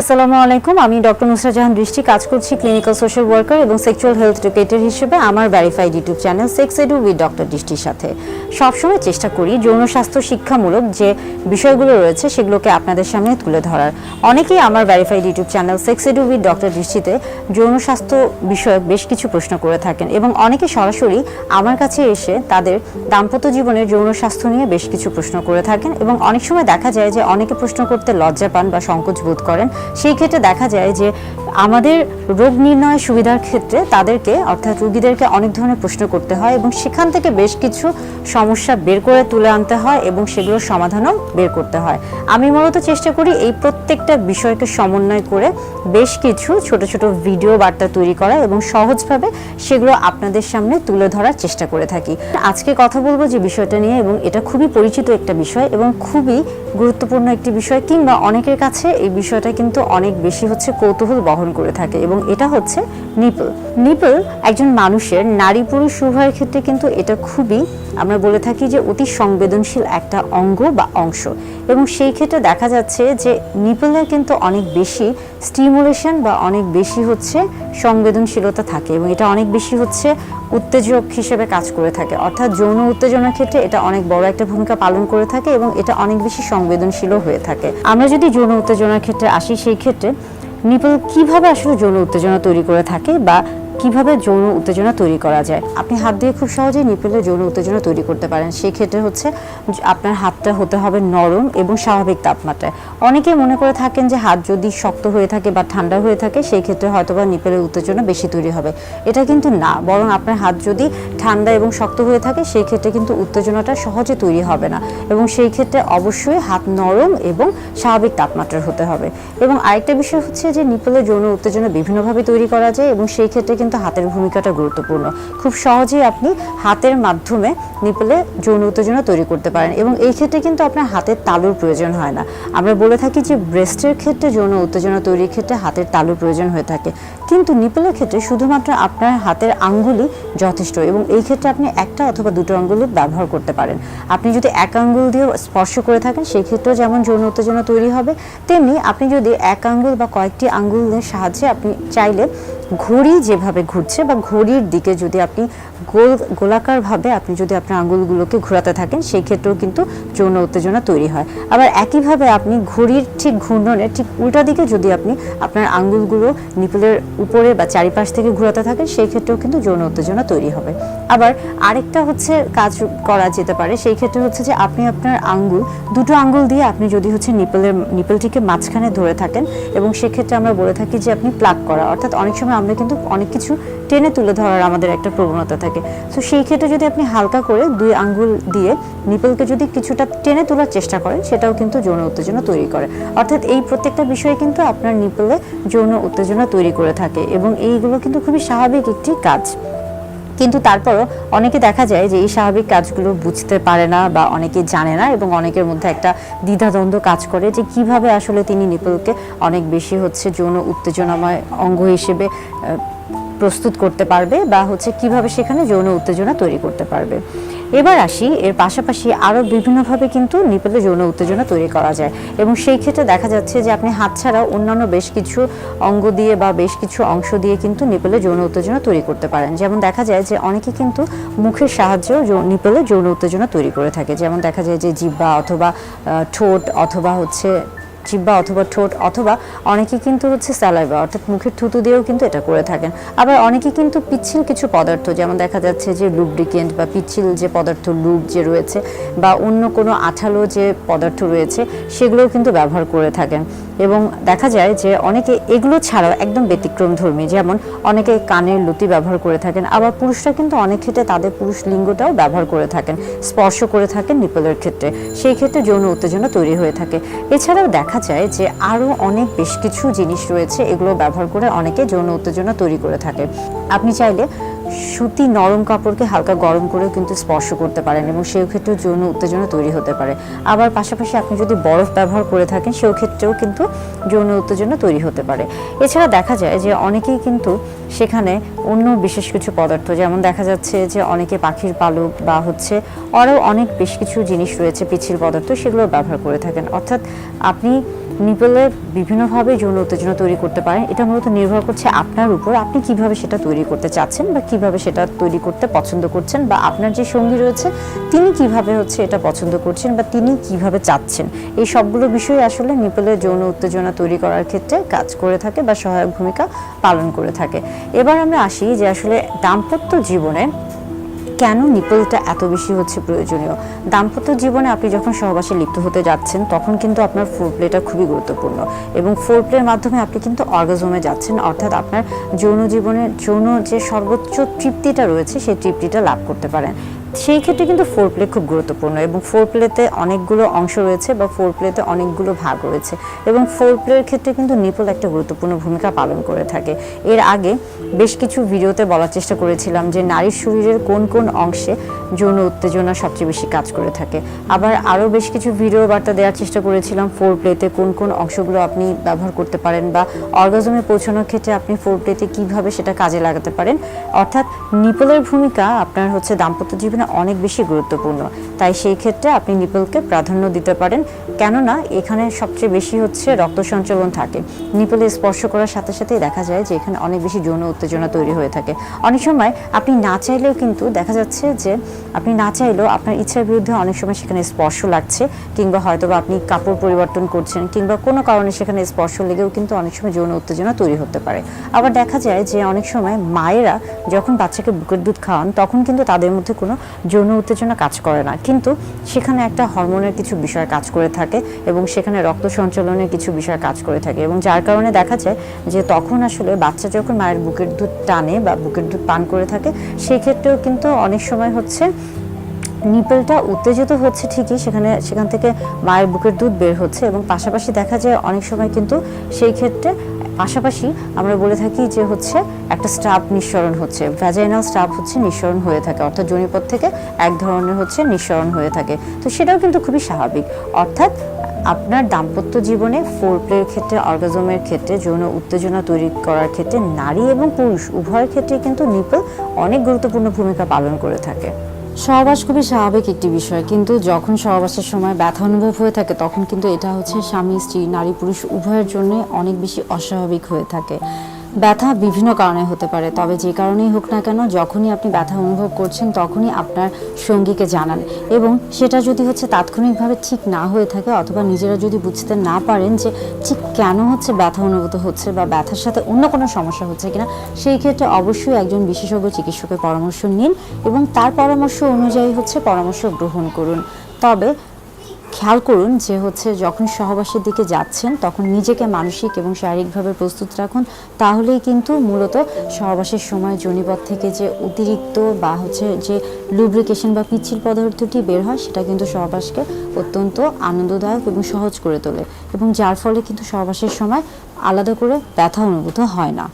আসসালামু আলাইকুম। আমি ডক্টর নুসরাত জাহান দৃষ্টি, কাজ করছি ক্লিনিক্যাল সোশ্যাল ওয়ার্কার এবং সেক্সুয়াল হেলথ এডুকেটর হিসেবে আমার verified YouTube channel sex edu with doctor দৃষ্টির সাথে। সবসময় চেষ্টা করি যৌন স্বাস্থ্য শিক্ষামূলক যে বিষয়গুলো রয়েছে সেগুলোকে আপনাদের সামনে তুলে ধরার। অনেকেই আমার verified YouTube channel sex edu with doctor দৃষ্টিতে যৌন স্বাস্থ্য বিষয়ক বেশ কিছু প্রশ্ন করে থাকেন এবং অনেকে সরাসরি আমার কাছে এসে তাদের দাম্পত্য জীবনের যৌন স্বাস্থ্য নিয়ে বেশ কিছু প্রশ্ন করে থাকেন এবং অনেক সময় দেখা যায় যে অনেকে প্রশ্ন করতে লজ্জা পান বা সংকোচ বোধ করেন। সেই ক্ষেত্রে দেখা যায় যে আমাদের রোগ নির্ণয় সুবিধার ক্ষেত্রে তাদেরকে অর্থাৎ রোগীদেরকে অনেক ধরনের প্রশ্ন করতে হয় এবং সেখান থেকে বেশ কিছু সমস্যা বের করে তুলে আনতে হয় এবং সেগুলোর সমাধানও বের করতে হয়। আমি মূলত চেষ্টা করি এই প্রত্যেকটা বিষয়কে সমন্বয় করে বেশ কিছু ছোট ছোট ভিডিও বার্তা তৈরি করা এবং সহজভাবে সেগুলো আপনাদের সামনে তুলে ধরার চেষ্টা করে থাকি। আজকে কথা বলবো যে বিষয়টা নিয়ে, এবং এটা খুবই পরিচিত একটা বিষয় এবং খুবই গুরুত্বপূর্ণ একটি বিষয়, কিংবা অনেকের কাছে এই বিষয়টা কিন্তু অনেক বেশি কৌতূহল বহন করে থাকে এবং এটা হচ্ছে নিপল। নিপল একজন মানুষের নারী পুরুষ উভয়ের ক্ষেত্রে কিন্তু এটা খুবই, আমরা বলে থাকি যে অতি সংবেদনশীল একটা অঙ্গ বা অংশ, এবং সেই ক্ষেত্রে দেখা যাচ্ছে যে নিপলের কিন্তু অনেক বেশি স্টিমুলেশন বা অনেক বেশি সংবেদনশীলতা থাকে এবং এটা অনেক বেশি উত্তেজক হিসেবে কাজ করে থাকে, অর্থাৎ যৌন উত্তেজনার ক্ষেত্রে এটা অনেক বড় একটা ভূমিকা পালন করে থাকে এবং এটা অনেক বেশি সংবেদনশীলও হয়ে থাকে। আমরা যদি যৌন উত্তেজনার ক্ষেত্রে আসি, সেই ক্ষেত্রে নিপল কিভাবে আসলে যৌন উত্তেজনা তৈরি করে থাকে বা কিভাবে যৌন উত্তেজনা তৈরি করা যায়। আপনি হাত দিয়ে খুব সহজেই নিপলে যৌন উত্তেজনা তৈরি করতে পারেন। সেই ক্ষেত্রে আপনার হাতটা হতে হবে নরম এবং স্বাভাবিক তাপমাত্রায়। অনেকে মনে করে থাকেন যে হাত যদি শক্ত হয়ে থাকে বা ঠান্ডা হয়ে থাকে সেই ক্ষেত্রে হয়তোবা নিপলের উত্তেজনা বেশি তৈরি হবে। এটা কিন্তু না, বরং আপনার হাত যদি ঠান্ডা এবং শক্ত হয়ে থাকে সেই ক্ষেত্রে কিন্তু উত্তেজনাটা সহজে তৈরি হবে না, এবং সেই ক্ষেত্রে অবশ্যই হাত নরম এবং স্বাভাবিক তাপমাত্রার হতে হবে। এবং আরেকটা বিষয় যে নিপলের যৌন উত্তেজনা বিভিন্নভাবে তৈরি করা যায় এবং সেই ক্ষেত্রে কিন্তু হাতের ভূমিকাটা গুরুত্বপূর্ণ। খুব সহজেই আপনি হাতের মাধ্যমে নিপলে যৌন উত্তেজনা তৈরি করতে পারেন এবং এই ক্ষেত্রে কিন্তু আপনার হাতের তালুর প্রয়োজন হয় না। আমরা বলে থাকি যে ব্রেস্টের ক্ষেত্রে যৌন উত্তেজনা তৈরির ক্ষেত্রে হাতের তালুর প্রয়োজন হয়ে থাকে, কিন্তু নিপলের ক্ষেত্রে শুধুমাত্র আপনার হাতের আঙ্গুলই যথেষ্ট এবং এই ক্ষেত্রে আপনি একটা অথবা দুটো আঙ্গুল ব্যবহার করতে পারেন। আপনি যদি এক আঙ্গুল দিয়ে স্পর্শ করে থাকেন সেই ক্ষেত্রেও যেমন যৌন উত্তেজনা তৈরি হবে, তেমনি আপনি যদি এক আঙ্গুল বা কয়েকটি আঙ্গুলের সাহায্যে আপনি চাইলে ঘড়ি যেভাবে ঘুরছে বা ঘড়ির দিকে যদি আপনি গোলাকারভাবে আপনি যদি আপনার আঙ্গুলগুলোকে ঘোরাতে থাকেন সেই ক্ষেত্রেও কিন্তু যৌন উত্তেজনা তৈরি হয়। আবার একইভাবে আপনি ঘড়ির ঠিক ঘূর্ণনের ঠিক উল্টা দিকে যদি আপনি আপনার আঙ্গুলগুলো নিপলের উপরে বা চারিপাশ থেকে ঘোরাতে থাকেন সেই ক্ষেত্রেও কিন্তু যৌন উত্তেজনা তৈরি হবে। আবার আরেকটা কাজ করা যেতে পারে, সেই ক্ষেত্রে যে আপনি আপনার দুটো আঙ্গুল দিয়ে আপনি যদি নিপলটিকে মাঝখানে ধরে থাকেন এবং সেক্ষেত্রে আমরা বলে থাকি যে আপনি প্লাগ করা, অর্থাৎ অনেক সময় আমরা কিন্তু অনেক কিছু টেনে তুলে ধরার আমাদের একটা প্রবণতা থাকে। তো সেই ক্ষেত্রে যদি আপনি হালকা করে দুই আঙ্গুল দিয়ে নিপলকে যদি কিছুটা টেনে তোলার চেষ্টা করেন সেটাও কিন্তু যৌন উত্তেজনা তৈরি করে। অর্থাৎ এই প্রত্যেকটা বিষয়ে কিন্তু আপনার নিপলে যৌন উত্তেজনা তৈরি করে থাকে এবং এইগুলো কিন্তু খুবই স্বাভাবিক একটি কাজ। কিন্তু তারপরও অনেকে দেখা যায় যে এই স্বাভাবিক কাজগুলো বুঝতে পারে না বা অনেকে জানে না এবং অনেকের মধ্যে একটা দ্বিধাদ্বন্দ্ব কাজ করে যে কিভাবে আসলে তিনি নিপলকে অনেক বেশি যৌন উত্তেজনাময় অঙ্গ হিসেবে প্রস্তুত করতে পারবে বা কিভাবে সেখানে যৌন উত্তেজনা তৈরি করতে পারবে। এবার আসি, এর পাশাপাশি আরও বিভিন্নভাবে কিন্তু নিপলে যৌন উত্তেজনা তৈরি করা যায় এবং সেই ক্ষেত্রে দেখা যাচ্ছে যে আপনি হাত ছাড়াও অন্যান্য বেশ কিছু অঙ্গ দিয়ে বা বেশ কিছু অংশ দিয়ে কিন্তু নিপলে যৌন উত্তেজনা তৈরি করতে পারেন। যেমন দেখা যায় যে অনেকে কিন্তু মুখের সাহায্যেও নিপলে যৌন উত্তেজনা তৈরি করে থাকে। যেমন দেখা যায় যে জিহ্বা অথবা ঠোঁট অথবা জিহ্বা অথবা ঠোঁট অথবা অনেকে কিন্তু স্যালাইভা অর্থাৎ মুখের থুতু দিয়েও কিন্তু এটা করে থাকেন। আবার অনেকে কিন্তু পিচ্ছিল কিছু পদার্থ, যেমন দেখা যাচ্ছে যে লুব্রিকেন্ট বা পিচ্ছিল যে পদার্থ লুব যে রয়েছে বা অন্য কোনো আঠালো যে পদার্থ রয়েছে সেগুলোও কিন্তু ব্যবহার করে থাকেন। এবং দেখা যায় যে অনেকে এগুলো ছাড়াও একদম ব্যতিক্রমধর্মী, যেমন অনেকে কানের লতি ব্যবহার করে থাকেন। আবার পুরুষরা কিন্তু অনেক ক্ষেত্রে তাদের পুরুষ লিঙ্গটাও ব্যবহার করে থাকেন, স্পর্শ করে থাকেন নিপলের ক্ষেত্রে, সেই ক্ষেত্রে যৌন উত্তেজনা তৈরি হয়ে থাকে। এছাড়াও দেখা যায় যে আরও অনেক বেশ কিছু জিনিস রয়েছে, এগুলো ব্যবহার করে অনেকে যৌন উত্তেজনা তৈরি করে থাকে। আপনি চাইলে সুতি নরম কাপড়কে হালকা গরম করেও কিন্তু স্পর্শ করতে পারেন এবং সেই ক্ষেত্রে যৌন উত্তেজনা তৈরি হতে পারে। আবার পাশাপাশি আপনি যদি বরফ ব্যবহার করে থাকেন সেই ক্ষেত্রেও কিন্তু যৌন উত্তেজনা তৈরি হতে পারে। এছাড়া দেখা যায় যে অনেকেই কিন্তু সেখানে অন্য বিশেষ কিছু পদার্থ, যেমন দেখা যাচ্ছে যে অনেকে পাখির পালক বা হচ্ছে আরও অনেক বেশ কিছু জিনিস রয়েছে পিচ্ছিল পদার্থ, সেগুলো ব্যবহার করে থাকেন। অর্থাৎ আপনি নিপলে বিভিন্নভাবে যৌন উত্তেজনা তৈরি করতে পারেন। এটা মূলত নির্ভর করছে আপনার উপর, আপনি কিভাবে সেটা তৈরি করতে চাচ্ছেন বা কিভাবে সেটা তৈরি করতে পছন্দ করছেন, বা আপনার যে সঙ্গী রয়েছে তিনি কিভাবে হচ্ছে এটা পছন্দ করছেন বা তিনি কিভাবে চাচ্ছেন। এই সবগুলো বিষয় আসলে নিপলে যৌন উত্তেজনা তৈরি করার ক্ষেত্রে কাজ করে থাকে বা সহায়ক ভূমিকা পালন করে থাকে। এবার আমরা আসি যে আসলে দাম্পত্য জীবনে কেন নিপলটা এত বেশি হচ্ছে প্রয়োজনীয়। দাম্পত্য জীবনে আপনি যখন সহবাসে লিপ্ত হতে যাচ্ছেন তখন কিন্তু আপনার ফোরপ্লেটা খুবই গুরুত্বপূর্ণ, এবং ফোরপ্লের মাধ্যমে আপনি কিন্তু অর্গাজমে যাচ্ছেন, অর্থাৎ আপনার যৌন জীবনের যৌন যে সর্বোচ্চ তৃপ্তিটা রয়েছে সেই তৃপ্তিটা লাভ করতে পারেন। সেই ক্ষেত্রে কিন্তু ফোরপ্লে খুব গুরুত্বপূর্ণ, এবং ফোরপ্লেতে অনেকগুলো অংশ রয়েছে বা ফোরপ্লেতে অনেকগুলো ভাগ রয়েছে, এবং ফোরপ্লের ক্ষেত্রে কিন্তু নিপল একটা গুরুত্বপূর্ণ ভূমিকা পালন করে থাকে। এর আগে বেশ কিছু ভিডিওতে বলার চেষ্টা করেছিলাম যে নারীর শরীরের কোন কোন অংশে যৌন উত্তেজনা সবচেয়ে বেশি কাজ করে থাকে। আবার আরও বেশ কিছু ভিডিও বার্তা দেওয়ার চেষ্টা করেছিলাম ফোরপ্লেতে কোন কোন অংশগুলো আপনি ব্যবহার করতে পারেন বা অর্গাজমে পৌঁছানোর ক্ষেত্রে আপনি ফোরপ্লেতে কীভাবে সেটা কাজে লাগাতে পারেন। অর্থাৎ নিপলের ভূমিকা আপনার হচ্ছে দাম্পত্য জীবনে অনেক বেশি গুরুত্বপূর্ণ, তাই সেই ক্ষেত্রে আপনি নিপলকে প্রাধান্য দিতে পারেন, কেননা এখানে সবচেয়ে বেশি হচ্ছে রক্ত সঞ্চালন থাকে। নিপলে স্পর্শ করার সাথে সাথেই দেখা যায় যে এখানে অনেক বেশি যৌন উত্তেজনা তৈরি হয়ে থাকে। অনেক সময় আপনি না চাইলেও কিন্তু দেখা যাচ্ছে যে আপনি না চাইলেও আপনার ইচ্ছার বিরুদ্ধে অনেক সময় সেখানে স্পর্শ লাগছে, কিংবা হয়তো বা আপনি কাপড় পরিবর্তন করছেন, কিংবা কোনো কারণে সেখানে স্পর্শ লেগেও কিন্তু অনেক সময় যৌন উত্তেজনা তৈরি হতে পারে। আবার দেখা যায় যে অনেক সময় মায়েরা যখন বাচ্চাকে বুকের দুধ খাওয়ান তখন কিন্তু তাদের মধ্যে কোনো যৌন উত্তেজনা কাজ করে না, কিন্তু সেখানে একটা হরমোনের কিছু বিষয় কাজ করে থাকে এবং সেখানে রক্ত সঞ্চালনের কিছু বিষয় কাজ করে থাকে, এবং যার কারণে দেখা যায় যে তখন আসলে বাচ্চা যখন মায়ের বুকের দুধ টানে বা বুকের দুধ পান করে থাকে সেই ক্ষেত্রেও কিন্তু অনেক সময় হচ্ছে নিপলটা উত্তেজিত হচ্ছে ঠিকই, সেখান থেকে মায়ের বুকের দুধ বের হচ্ছে, এবং পাশাপাশি দেখা যায় অনেক সময় কিন্তু সেই ক্ষেত্রে পাশাপাশি আমরা বলে থাকি যে হচ্ছে একটা স্রাব নিঃসরণ হচ্ছে, ভ্যাজাইনাল স্রাব হচ্ছে নিঃসরণ হয়ে থাকে, অর্থাৎ যোনিপথ থেকে এক ধরনের হচ্ছে নিঃসরণ হয়ে থাকে। তো সেটাও কিন্তু খুবই স্বাভাবিক। অর্থাৎ আপনার দাম্পত্য জীবনে ফোরপ্লের ক্ষেত্রে, অর্গাজমের ক্ষেত্রে, যৌন উত্তেজনা তৈরি করার ক্ষেত্রে নারী এবং পুরুষ উভয়ের ক্ষেত্রে কিন্তু নিপল অনেক গুরুত্বপূর্ণ ভূমিকা পালন করে থাকে। সহবাস খুবই স্বাভাবিক একটি বিষয়, কিন্তু যখন সহবাসের সময় ব্যথা অনুভব হয়ে থাকে তখন কিন্তু এটা হচ্ছে স্বামী স্ত্রী, নারী পুরুষ উভয়ের জন্য অনেক বেশি অস্বাভাবিক হয়ে থাকে। ব্যথা বিভিন্ন কারণে হতে পারে, তবে যে কারণেই হোক না কেন যখনই আপনি ব্যথা অনুভব করছেন তখনই আপনার সঙ্গীকে জানান, এবং সেটা যদি হচ্ছে তাৎক্ষণিকভাবে ঠিক না হয়ে থাকে অথবা নিজেরা যদি বুঝতে না পারেন যে ঠিক কেন হচ্ছে ব্যথা অনুভূত হচ্ছে বা ব্যথার সাথে অন্য কোনো সমস্যা হচ্ছে কিনা, সেই ক্ষেত্রে অবশ্যই একজন বিশেষজ্ঞ চিকিৎসকের পরামর্শ নিন এবং তার পরামর্শ অনুযায়ী হচ্ছে পরামর্শ গ্রহণ করুন। তবে খেয়াল করুন যে হচ্ছে যখন সহবাসের দিকে যাচ্ছেন তখন নিজেকে মানসিক এবং শারীরিকভাবে প্রস্তুত রাখুন, তাহলেই কিন্তু মূলত সহবাসের সময় যোনিপথ থেকে যে অতিরিক্ত বা হচ্ছে যে লুব্রিকেশন বা পিচ্ছিল পদার্থটি বের হয় সেটা কিন্তু সহবাসকে অত্যন্ত আনন্দদায়ক এবং সহজ করে তোলে, এবং যার ফলে কিন্তু সহবাসের সময় আলাদা করে ব্যথা অনুভূত হয় না।